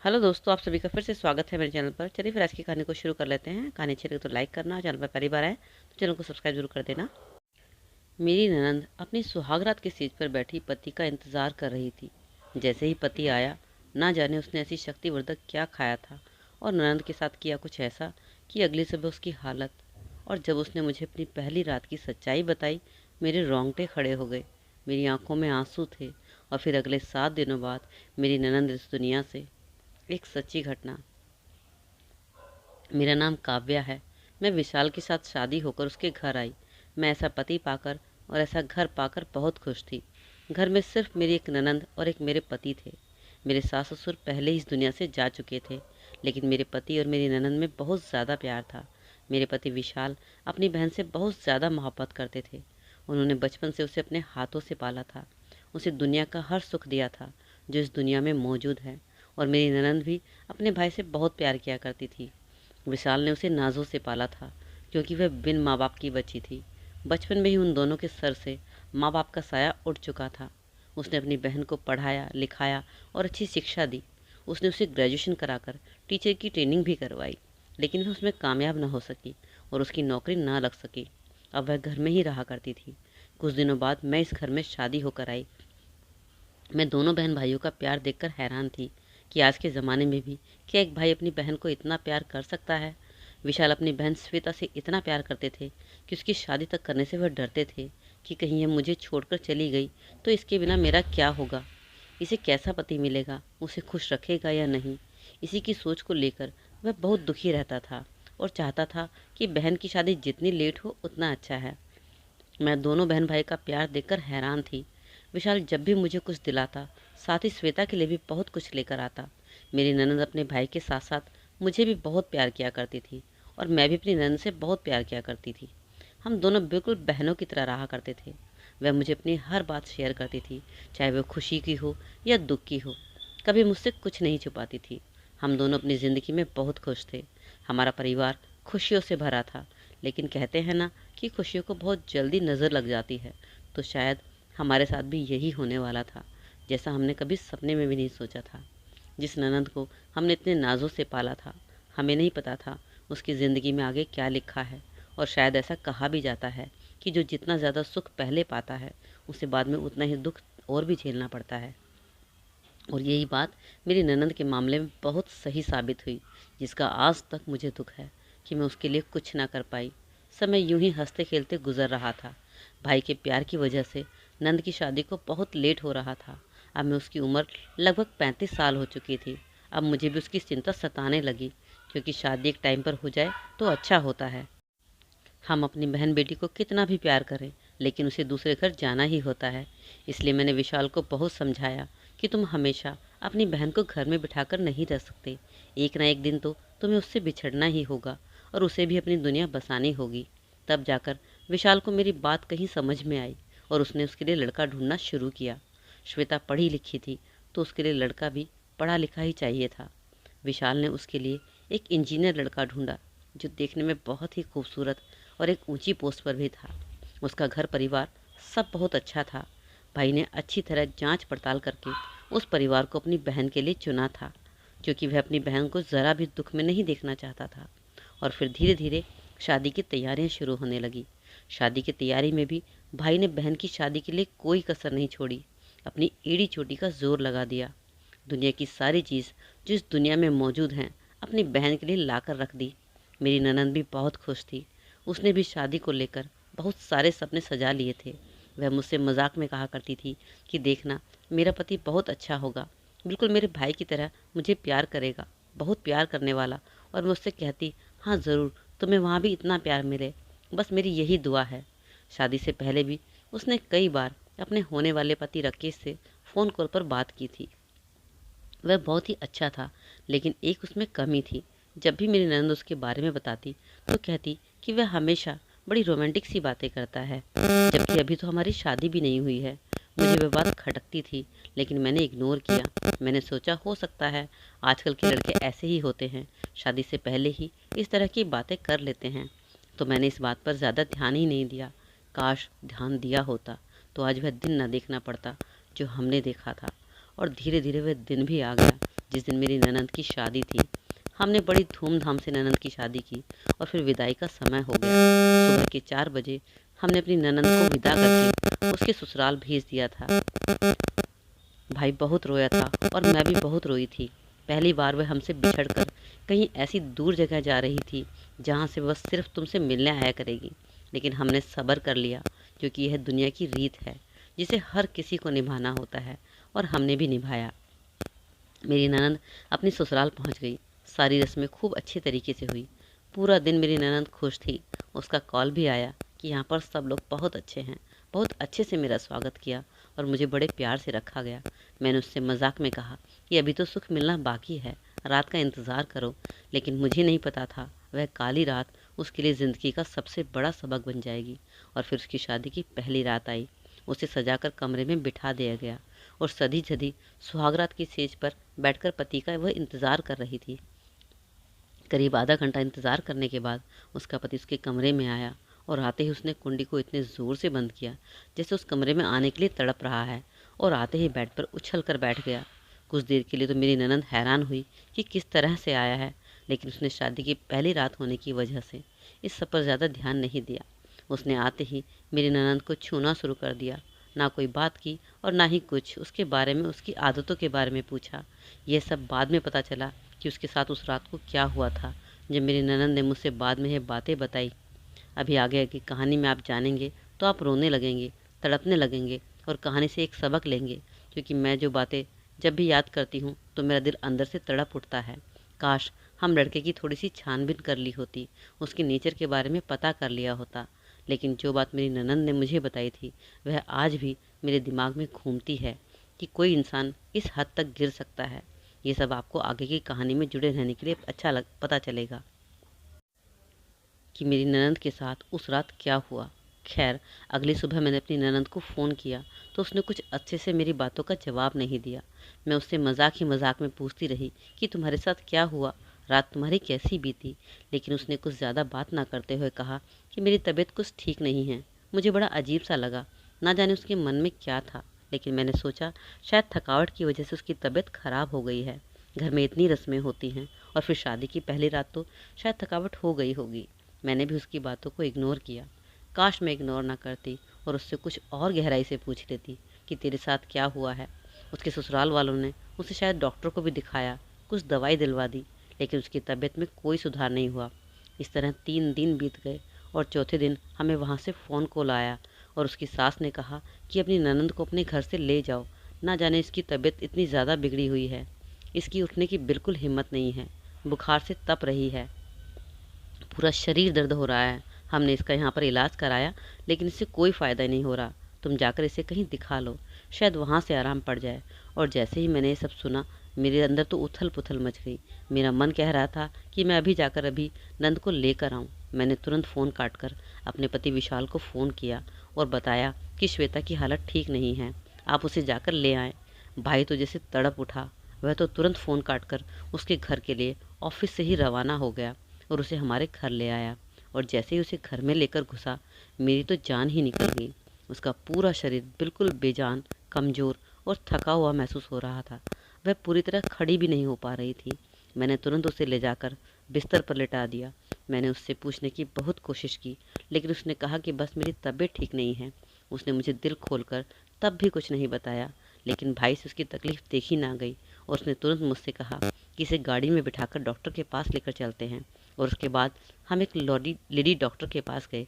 Hello दोस्तों, आप सभी का फिर से स्वागत है मेरे चैनल पर। चलिए फिर आज की कहानी को शुरू कर लेते हैं। कहानी अच्छी लगे तो लाइक करना, चैनल पर पहली बार आए तो चैनल को सब्सक्राइब जरूर कर देना। मेरी ननंद अपनी सुहागरात की सीट पर बैठी पति का इंतजार कर रही थी। जैसे ही पति आया, ना जाने उसने ऐसी शक्तिवर्धक क्या खाया था और ननंद के साथ किया कुछ ऐसा कि अगली सुबह उसकी हालत। और जब उसने मुझे अपनी पहली रात की सच्चाई बताई, मेरे रोंगटे खड़े हो गए। मेरी आंखों में आंसू थे। और फिर अगले 7 दिनों बाद मेरी ननंद इस दुनिया से। एक सच्ची घटना। मेरा नाम काव्या है। मैं विशाल के साथ शादी होकर उसके घर आई। मैं ऐसा पति पाकर और ऐसा घर पाकर बहुत खुश थी। घर में सिर्फ मेरी एक ननंद और एक मेरे पति थे। मेरे सास ससुर पहले ही इस दुनिया से जा चुके थे, लेकिन मेरे पति और मेरी ननंद में बहुत ज़्यादा प्यार था। मेरे पति विशाल अपनी बहन से बहुत ज़्यादा मोहब्बत करते थे। उन्होंने बचपन से उसे अपने हाथों से पाला था। उसे दुनिया का हर सुख दिया था जो इस दुनिया में मौजूद है। और मेरी ननंद भी अपने भाई से बहुत प्यार किया करती थी। विशाल ने उसे नाजों से पाला था, क्योंकि वह बिन माँ बाप की बच्ची थी। बचपन में ही उन दोनों के सर से माँ बाप का साया उठ चुका था। उसने अपनी बहन को पढ़ाया लिखाया और अच्छी शिक्षा दी। उसने उसे ग्रेजुएशन कराकर टीचर की ट्रेनिंग भी करवाई, लेकिन वह उसमें कामयाब न हो सकी और उसकी नौकरी ना लग सकी। अब वह घर में ही रहा करती थी। कुछ दिनों बाद मैं इस घर में शादी होकर आई। मैं दोनों बहन भाइयों का प्यार देखकर हैरान थी कि आज के ज़माने में भी क्या एक भाई अपनी बहन को इतना प्यार कर सकता है। विशाल अपनी बहन श्वेता से इतना प्यार करते थे कि उसकी शादी तक करने से वह डरते थे कि कहीं यह मुझे छोड़कर चली गई तो इसके बिना मेरा क्या होगा, इसे कैसा पति मिलेगा, उसे खुश रखेगा या नहीं। इसी की सोच को लेकर वह बहुत दुखी रहता था और चाहता था कि बहन की शादी जितनी लेट हो उतना अच्छा है। मैं दोनों बहन भाई का प्यार देखकर हैरान थी। विशाल जब भी मुझे कुछ दिलाता, साथ ही श्वेता के लिए भी बहुत कुछ लेकर आता। मेरी ननद अपने भाई के साथ साथ मुझे भी बहुत प्यार किया करती थी और मैं भी अपनी ननद से बहुत प्यार किया करती थी। हम दोनों बिल्कुल बहनों की तरह रहा करते थे। वह मुझे अपनी हर बात शेयर करती थी, चाहे वह खुशी की हो या दुख की हो। कभी मुझसे कुछ नहीं छुपाती थी। हम दोनों अपनी ज़िंदगी में बहुत खुश थे। हमारा परिवार खुशियों से भरा था। लेकिन कहते हैं ना कि खुशियों को बहुत जल्दी नज़र लग जाती है, तो शायद हमारे साथ भी यही होने वाला था, जैसा हमने कभी सपने में भी नहीं सोचा था। जिस ननंद को हमने इतने नाज़ों से पाला था, हमें नहीं पता था उसकी ज़िंदगी में आगे क्या लिखा है। और शायद ऐसा कहा भी जाता है कि जो जितना ज़्यादा सुख पहले पाता है, उसे बाद में उतना ही दुख और भी झेलना पड़ता है। और यही बात मेरी ननंद के मामले में बहुत सही साबित हुई, जिसका आज तक मुझे दुख है कि मैं उसके लिए कुछ ना कर पाई। समय यूं ही हंसते खेलते गुजर रहा था। भाई के प्यार की वजह से नंद की शादी को बहुत लेट हो रहा था। अब मैं उसकी उम्र लगभग 35 साल हो चुकी थी। अब मुझे भी उसकी चिंता सताने लगी, क्योंकि शादी एक टाइम पर हो जाए तो अच्छा होता है। हम अपनी बहन बेटी को कितना भी प्यार करें, लेकिन उसे दूसरे घर जाना ही होता है। इसलिए मैंने विशाल को बहुत समझाया कि तुम हमेशा अपनी बहन को घर में बिठाकर नहीं रह सकते। एक ना एक दिन तो तुम्हें उससे बिछड़ना ही होगा और उसे भी अपनी दुनिया बसानी होगी। तब जाकर विशाल को मेरी बात कहीं समझ में आई और उसने उसके लिए लड़का ढूंढना शुरू किया। श्वेता पढ़ी लिखी थी, तो उसके लिए लड़का भी पढ़ा लिखा ही चाहिए था। विशाल ने उसके लिए एक इंजीनियर लड़का ढूंढा, जो देखने में बहुत ही खूबसूरत और एक ऊंची पोस्ट पर भी था। उसका घर परिवार सब बहुत अच्छा था। भाई ने अच्छी तरह जांच पड़ताल करके उस परिवार को अपनी बहन के लिए चुना था, क्योंकि वह अपनी बहन को ज़रा भी दुख में नहीं देखना चाहता था। और फिर धीरे धीरे शादी की तैयारियां शुरू होने लगी। शादी की तैयारी में भी भाई ने बहन की शादी के लिए कोई कसर नहीं छोड़ी। अपनी एड़ी चोटी का जोर लगा दिया। दुनिया की सारी चीज़ जो इस दुनिया में मौजूद हैं, अपनी बहन के लिए लाकर रख दी। मेरी ननंद भी बहुत खुश थी। उसने भी शादी को लेकर बहुत सारे सपने सजा लिए थे। वह मुझसे मजाक में कहा करती थी कि देखना, मेरा पति बहुत अच्छा होगा, बिल्कुल मेरे भाई की तरह मुझे प्यार करेगा, बहुत प्यार करने वाला। और मैं उससे कहती, हाँ ज़रूर, तुम्हें वहाँ भी इतना प्यार मिले, बस मेरी यही दुआ है। शादी से पहले भी उसने कई बार अपने होने वाले पति राकेश से फ़ोन कॉल पर बात की थी। वह बहुत ही अच्छा था, लेकिन एक उसमें कमी थी। जब भी मेरी ननद उसके बारे में बताती तो कहती कि वह हमेशा बड़ी रोमांटिक सी बातें करता है, जबकि अभी तो हमारी शादी भी नहीं हुई है। मुझे वह बात खटकती थी, लेकिन मैंने इग्नोर किया। मैंने सोचा हो सकता है आजकल के लड़के ऐसे ही होते हैं, शादी से पहले ही इस तरह की बातें कर लेते हैं। तो मैंने इस बात पर ज़्यादा ध्यान ही नहीं दिया। काश ध्यान दिया होता तो आज वह दिन न देखना पड़ता जो हमने देखा था। और धीरे धीरे वह दिन भी आ गया जिस दिन मेरी ननद की शादी थी। हमने बड़ी धूमधाम से ननद की शादी की और फिर विदाई का समय हो गया। सुबह के 4 बजे हमने अपनी ननद को विदा करके उसके ससुराल भेज दिया था। भाई बहुत रोया था और मैं भी बहुत रोई थी। पहली बार वह हमसे बिछड़कर कहीं ऐसी दूर जगह जा रही थी जहाँ से बस सिर्फ तुमसे मिलने आया करेगी। लेकिन हमने सब्र कर लिया, क्योंकि यह दुनिया की रीत है जिसे हर किसी को निभाना होता है, और हमने भी निभाया। मेरी ननद अपनी ससुराल पहुंच गई। सारी रस्में खूब अच्छे तरीके से हुई। पूरा दिन मेरी ननद खुश थी। उसका कॉल भी आया कि यहाँ पर सब लोग बहुत अच्छे हैं। बहुत अच्छे से मेरा स्वागत किया और मुझे बड़े प्यार से रखा गया। मैंने उससे मजाक में कहा कि अभी तो सुख मिलना बाकी है, रात का इंतज़ार करो। लेकिन मुझे नहीं पता था वह काली रात उसके लिए ज़िंदगी का सबसे बड़ा सबक बन जाएगी। और फिर उसकी शादी की पहली रात आई। उसे सजाकर कमरे में बिठा दिया गया और सधी सधी सुहागरात की सेज पर बैठकर पति का वह इंतज़ार कर रही थी। करीब आधा घंटा इंतज़ार करने के बाद उसका पति उसके कमरे में आया और आते ही उसने कुंडी को इतने ज़ोर से बंद किया जैसे उस कमरे में आने के लिए तड़प रहा है, और आते ही बेड पर उछल कर बैठ गया। कुछ देर के लिए तो मेरी ननद हैरान हुई कि किस तरह से आया है, लेकिन उसने शादी की पहली रात होने की वजह से इस सब पर ज़्यादा ध्यान नहीं दिया। उसने आते ही मेरी ननद को छूना शुरू कर दिया। ना कोई बात की और ना ही कुछ उसके बारे में, उसकी आदतों के बारे में पूछा। यह सब बाद में पता चला कि उसके साथ उस रात को क्या हुआ था। जब मेरी ननद ने मुझसे बाद में ये बातें बताई, अभी आगे की कहानी में आप जानेंगे तो आप रोने लगेंगे, तड़पने लगेंगे और कहानी से एक सबक लेंगे। क्योंकि मैं जो बातें जब भी याद करती हूँ तो मेरा दिल अंदर से तड़प उठता है। काश हम लड़के की थोड़ी सी छानबीन कर ली होती, उसके नेचर के बारे में पता कर लिया होता। लेकिन जो बात मेरी ननद ने मुझे बताई थी वह आज भी मेरे दिमाग में घूमती है कि कोई इंसान इस हद तक गिर सकता है। ये सब आपको आगे की कहानी में जुड़े रहने के लिए पता चलेगा कि मेरी ननद के साथ उस रात क्या हुआ। खैर, अगली सुबह मैंने अपनी ननद को फ़ोन किया तो उसने कुछ अच्छे से मेरी बातों का जवाब नहीं दिया। मैं उससे मजाक ही मजाक में पूछती रही कि तुम्हारे साथ क्या हुआ, रात तुम्हारी कैसी बीती। लेकिन उसने कुछ ज़्यादा बात ना करते हुए कहा कि मेरी तबीयत कुछ ठीक नहीं है। मुझे बड़ा अजीब सा लगा, ना जाने उसके मन में क्या था। लेकिन मैंने सोचा शायद थकावट की वजह से उसकी तबीयत खराब हो गई है। घर में इतनी रस्में होती हैं और फिर शादी की पहली रात, तो शायद थकावट हो गई होगी। मैंने भी उसकी बातों को इग्नोर किया। काश मैं इग्नोर ना करती और उससे कुछ और गहराई से पूछ लेती कि तेरे साथ क्या हुआ है। उसके ससुराल वालों ने उसे शायद डॉक्टर को भी दिखाया, कुछ दवाई दिलवा दी, लेकिन उसकी तबीयत में कोई सुधार नहीं हुआ। इस तरह 3 दिन बीत गए और चौथे दिन हमें वहाँ से फ़ोन कॉल आया और उसकी सास ने कहा कि अपनी ननद को अपने घर से ले जाओ, ना जाने इसकी तबीयत इतनी ज़्यादा बिगड़ी हुई है, इसकी उठने की बिल्कुल हिम्मत नहीं है, बुखार से तप रही है, पूरा शरीर दर्द हो रहा है। हमने इसका यहाँ पर इलाज कराया लेकिन इससे कोई फ़ायदा नहीं हो रहा। तुम जाकर इसे कहीं दिखा लो, शायद वहाँ से आराम पड़ जाए। और जैसे ही मैंने ये सब सुना, मेरे अंदर तो उथल पुथल मच गई। मेरा मन कह रहा था कि मैं अभी जाकर अभी नंद को लेकर आऊँ। मैंने तुरंत फ़ोन काटकर अपने पति विशाल को फ़ोन किया और बताया कि श्वेता की हालत ठीक नहीं है, आप उसे जाकर ले आएँ। भाई तो जैसे तड़प उठा। वह तो तुरंत फ़ोन काटकर उसके घर के लिए ऑफिस से ही रवाना हो गया और उसे हमारे घर ले आया। और जैसे ही उसे घर में लेकर घुसा, मेरी तो जान ही निकल गई। उसका पूरा शरीर बिल्कुल बेजान, कमज़ोर और थका हुआ महसूस हो रहा था। वह पूरी तरह खड़ी भी नहीं हो पा रही थी। मैंने तुरंत उसे ले जाकर बिस्तर पर लिटा दिया। मैंने उससे पूछने की बहुत कोशिश की, लेकिन उसने कहा कि बस मेरी तबीयत ठीक नहीं है। उसने मुझे दिल खोलकर तब भी कुछ नहीं बताया, लेकिन भाई से उसकी तकलीफ़ देखी ना गई और उसने तुरंत मुझसे कहा कि इसे गाड़ी में बिठाकर डॉक्टर के पास लेकर चलते हैं। और उसके बाद हम एक लेडी डॉक्टर के पास गए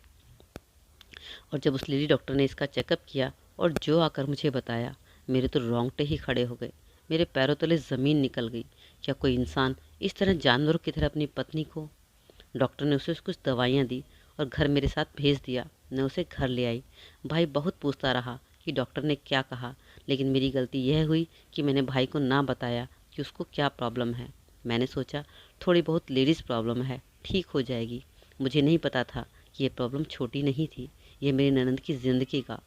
और जब उस लेडी डॉक्टर ने इसका चेकअप किया और जो आकर मुझे बताया, मेरे तो रोंगटे ही खड़े हो गए। मेरे पैरों तले ज़मीन निकल गई। क्या कोई इंसान इस तरह जानवरों की तरह अपनी पत्नी को। डॉक्टर ने उसे कुछ दवाइयाँ दी और घर मेरे साथ भेज दिया। मैं उसे घर ले आई। भाई बहुत पूछता रहा कि डॉक्टर ने क्या कहा, लेकिन मेरी गलती यह हुई कि मैंने भाई को ना बताया कि उसको क्या प्रॉब्लम है। मैंने सोचा थोड़ी बहुत लेडीज़ प्रॉब्लम है, ठीक हो जाएगी। मुझे नहीं पता था कि ये प्रॉब्लम छोटी नहीं थी, ये मेरी ननद की ज़िंदगी का।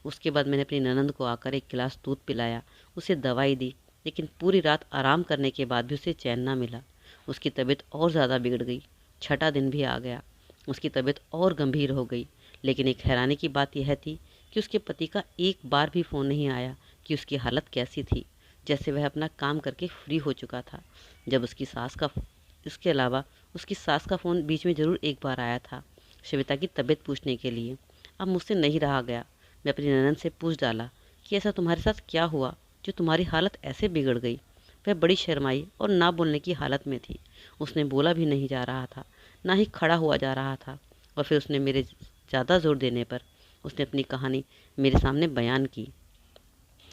उसके बाद मैंने अपनी ननद को आकर एक गिलास दूध पिलाया, उसे दवाई दी, लेकिन पूरी रात आराम करने के बाद भी उसे चैन ना मिला। उसकी तबीयत और ज़्यादा बिगड़ गई। छठा दिन भी आ गया, उसकी तबीयत और गंभीर हो गई। लेकिन एक हैरानी की बात यह थी कि उसके पति का एक बार भी फ़ोन नहीं आया कि उसकी हालत कैसी थी। जैसे वह अपना काम करके फ्री हो चुका था। जब इसके अलावा उसकी सास का फ़ोन बीच में ज़रूर एक बार आया था, श्वेता की तबीयत पूछने के लिए। अब मुझसे नहीं रहा गया। मैं अपनी ननद से पूछ डाला कि ऐसा तुम्हारे साथ क्या हुआ जो तुम्हारी हालत ऐसे बिगड़ गई। वह बड़ी शर्माई और ना बोलने की हालत में थी। उसने बोला भी नहीं जा रहा था, ना ही खड़ा हुआ जा रहा था। और फिर उसने मेरे ज़्यादा ज़ोर देने पर उसने अपनी कहानी मेरे सामने बयान की।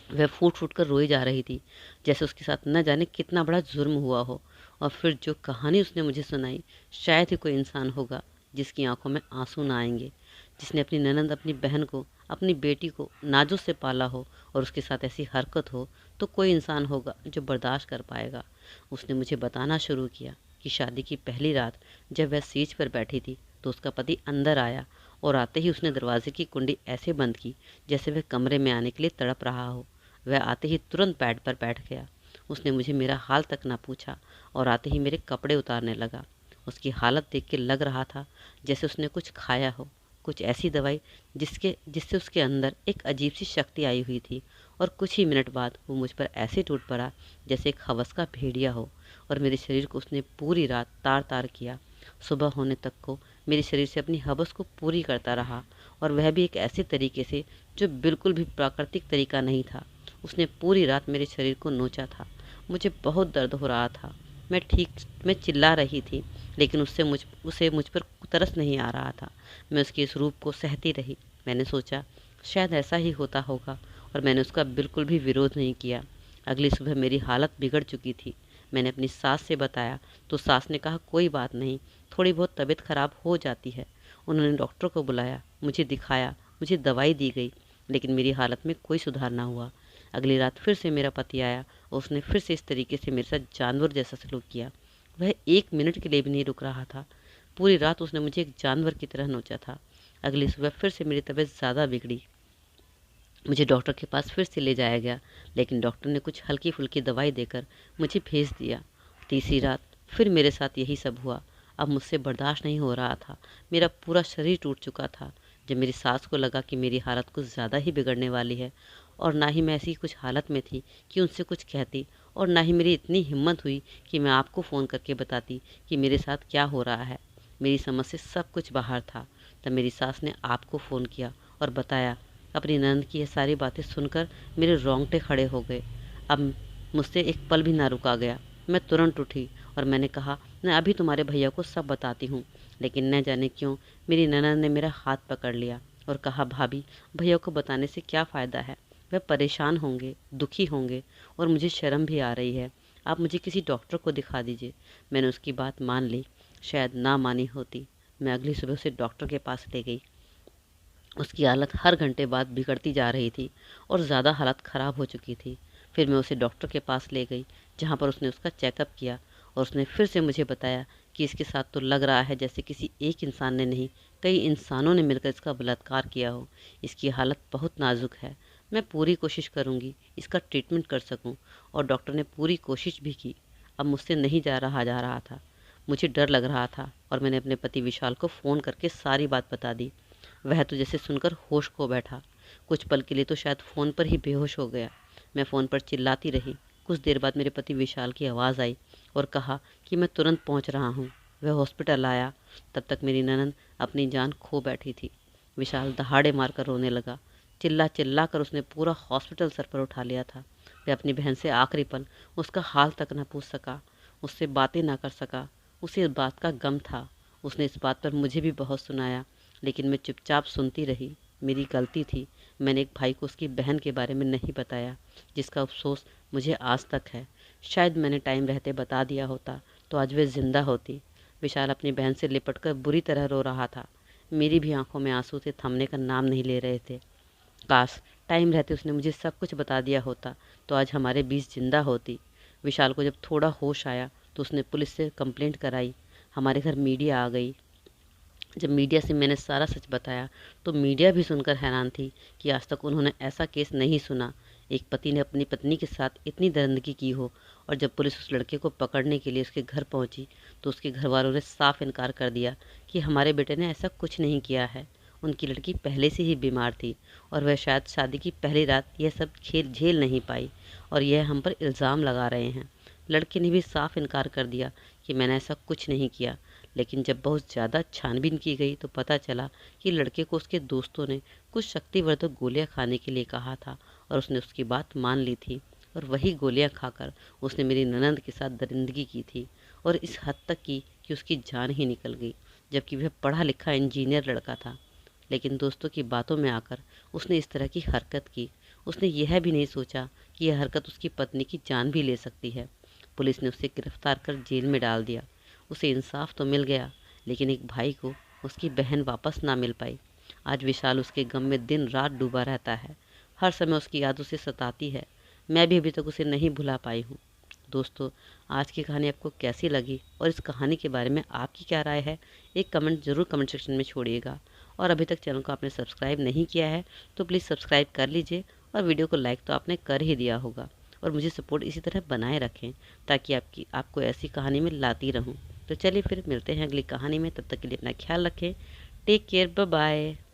वह फूट फूट कर रोई जा रही थी, जैसे उसके साथ न जाने कितना बड़ा जुर्म हुआ हो। और फिर जो कहानी उसने मुझे सुनाई, शायद ही कोई इंसान होगा जिसकी आंखों में आंसू ना आएंगे, जिसने अपनी ननद, अपनी बहन को, अपनी बेटी को नाजों से पाला हो और उसके साथ ऐसी हरकत हो, तो कोई इंसान होगा जो बर्दाश्त कर पाएगा। उसने मुझे बताना शुरू किया कि शादी की पहली रात जब वह सीट पर बैठी थी तो उसका पति अंदर आया और आते ही उसने दरवाजे की कुंडी ऐसे बंद की जैसे वह कमरे में आने के लिए तड़प रहा हो। वह आते ही तुरंत बेड पर बैठ गया। उसने मुझे मेरा हाल तक ना पूछा और आते ही मेरे कपड़े उतारने लगा। उसकी हालत देख के लग रहा था जैसे उसने कुछ खाया हो, कुछ ऐसी दवाई जिससे उसके अंदर एक अजीब सी शक्ति आई हुई थी। और कुछ ही मिनट बाद वो मुझ पर ऐसे टूट पड़ा जैसे एक हवस का भेड़िया हो, और मेरे शरीर को उसने पूरी रात तार तार किया। सुबह होने तक को मेरे शरीर से अपनी हवस को पूरी करता रहा, और वह भी एक ऐसे तरीके से जो बिल्कुल भी प्राकृतिक तरीका नहीं था। उसने पूरी रात मेरे शरीर को नोचा था। मुझे बहुत दर्द हो रहा था। मैं चिल्ला रही थी, लेकिन उसे मुझ पर तरस नहीं आ रहा था। मैं उसके इस रूप को सहती रही। मैंने सोचा शायद ऐसा ही होता होगा, और मैंने उसका बिल्कुल भी विरोध नहीं किया। अगली सुबह मेरी हालत बिगड़ चुकी थी। मैंने अपनी सास से बताया तो सास ने कहा कोई बात नहीं, थोड़ी बहुत तबीयत खराब हो जाती है। उन्होंने डॉक्टर को बुलाया, मुझे दिखाया, मुझे दवाई दी गई, लेकिन मेरी हालत में कोई सुधार ना हुआ। अगली रात फिर से मेरा पति आया और उसने फिर से इस तरीके से मेरे साथ जानवर जैसा सलूक किया। वह एक मिनट के लिए भी नहीं रुक रहा था। पूरी रात उसने मुझे एक जानवर की तरह नोचा था। अगली सुबह फिर से मेरी तबीयत ज़्यादा बिगड़ी। मुझे डॉक्टर के पास फिर से ले जाया गया, लेकिन डॉक्टर ने कुछ हल्की फुल्की दवाई देकर मुझे भेज दिया। तीसरी रात फिर मेरे साथ यही सब हुआ। अब मुझसे बर्दाश्त नहीं हो रहा था। मेरा पूरा शरीर टूट चुका था। जब मेरी सास को लगा कि मेरी हालत कुछ ज़्यादा ही बिगड़ने वाली है, और ना ही मैं ऐसी कुछ हालत में थी कि उनसे कुछ कहती, और ना ही मेरी इतनी हिम्मत हुई कि मैं आपको फ़ोन करके बताती कि मेरे साथ क्या हो रहा है, मेरी समझ से सब कुछ बाहर था, तब मेरी सास ने आपको फ़ोन किया और बताया। अपनी ननद की ये सारी बातें सुनकर मेरे रोंगटे खड़े हो गए। अब मुझसे एक पल भी ना रुका गया। मैं तुरंत उठी और मैंने कहा मैं अभी तुम्हारे भैया को सब बताती हूँ। लेकिन न जाने क्यों मेरी ननद ने मेरा हाथ पकड़ लिया और कहा भाभी, भैया को बताने से क्या फ़ायदा है, वह परेशान होंगे, दुखी होंगे, और मुझे शर्म भी आ रही है। आप मुझे किसी डॉक्टर को दिखा दीजिए। मैंने उसकी बात मान ली। शायद ना मानी होती। मैं अगली सुबह उसे डॉक्टर के पास ले गई। उसकी हालत हर घंटे बाद बिगड़ती जा रही थी और ज़्यादा हालत ख़राब हो चुकी थी। फिर मैं उसे डॉक्टर के पास ले गई, जहाँ पर उसने उसका चेकअप किया, और उसने फिर से मुझे बताया कि इसके साथ तो लग रहा है जैसे किसी एक इंसान ने नहीं, कई इंसानों ने मिलकर इसका बलात्कार किया हो। इसकी हालत बहुत नाजुक है। मैं पूरी कोशिश करूँगी इसका ट्रीटमेंट कर सकूँ, और डॉक्टर ने पूरी कोशिश भी की। अब मुझसे नहीं जा रहा था। मुझे डर लग रहा था, और मैंने अपने पति विशाल को फ़ोन करके सारी बात बता दी। वह तो जैसे सुनकर होश खो बैठा। कुछ पल के लिए तो शायद फ़ोन पर ही बेहोश हो गया। मैं फ़ोन पर चिल्लाती रही। कुछ देर बाद मेरे पति विशाल की आवाज़ आई और कहा कि मैं तुरंत पहुंच रहा हूं। वह हॉस्पिटल आया। तब तक मेरी ननद अपनी जान खो बैठी थी। विशाल दहाड़े मारकर रोने लगा। चिल्ला चिल्ला कर उसने पूरा हॉस्पिटल सर पर उठा लिया था। वह अपनी बहन से आखिरी पल उसका हाल तक न पूछ सका, उससे बातें ना कर सका। उसे इस बात का गम था। उसने इस बात पर मुझे भी बहुत सुनाया, लेकिन मैं चुपचाप सुनती रही। मेरी गलती थी। मैंने एक भाई को उसकी बहन के बारे में नहीं बताया, जिसका अफसोस मुझे आज तक है। शायद मैंने टाइम रहते बता दिया होता तो आज वे जिंदा होती। विशाल अपनी बहन से लिपटकर बुरी तरह रो रहा था। मेरी भी आंखों में आंसू थे, थमने का नाम नहीं ले रहे थे। काश टाइम रहते उसने मुझे सब कुछ बता दिया होता तो आज हमारे बीच जिंदा होती। विशाल को जब थोड़ा होश आया तो उसने पुलिस से कंप्लेंट कराई। हमारे घर मीडिया आ गई। जब मीडिया से मैंने सारा सच बताया तो मीडिया भी सुनकर हैरान थी कि आज तक उन्होंने ऐसा केस नहीं सुना। एक पति ने अपनी पत्नी के साथ इतनी दरिंदगी की हो। और जब पुलिस उस लड़के को पकड़ने के लिए उसके घर पहुंची तो उसके घर वालों ने साफ इनकार कर दिया कि हमारे बेटे ने ऐसा कुछ नहीं किया है। उनकी लड़की पहले से ही बीमार थी और वह शायद शादी की पहली रात यह सब खेल झेल नहीं पाई और यह हम पर इल्ज़ाम लगा रहे हैं। लड़के ने भी साफ इनकार कर दिया कि मैंने ऐसा कुछ नहीं किया। लेकिन जब बहुत ज़्यादा छानबीन की गई तो पता चला कि लड़के को उसके दोस्तों ने कुछ शक्तिवर्धक गोलियां खाने के लिए कहा था और उसने उसकी बात मान ली थी और वही गोलियां खाकर उसने मेरी ननंद के साथ दरिंदगी की थी और इस हद तक की कि उसकी जान ही निकल गई, जबकि वह पढ़ा लिखा इंजीनियर लड़का था। लेकिन दोस्तों की बातों में आकर उसने इस तरह की हरकत की। उसने यह भी नहीं सोचा कि यह हरकत उसकी पत्नी की जान भी ले सकती है। पुलिस ने उसे गिरफ्तार कर जेल में डाल दिया। उसे इंसाफ तो मिल गया, लेकिन एक भाई को उसकी बहन वापस ना मिल पाई। आज विशाल उसके गम में दिन रात डूबा रहता है। हर समय उसकी याद उसे सताती है। मैं भी अभी तक उसे नहीं भुला पाई हूँ। दोस्तों, आज की कहानी आपको कैसी लगी और इस कहानी के बारे में आपकी क्या राय है, एक कमेंट ज़रूर कमेंट सेक्शन में छोड़िएगा। और अभी तक चैनल को आपने सब्सक्राइब नहीं किया है तो प्लीज़ सब्सक्राइब कर लीजिए और वीडियो को लाइक तो आपने कर ही दिया होगा। और मुझे सपोर्ट इसी तरह बनाए रखें ताकि आपको ऐसी कहानी में लाती रहूं। तो चलिए फिर मिलते हैं अगली कहानी में। तब तक के लिए अपना ख्याल रखें। Take care, bye bye.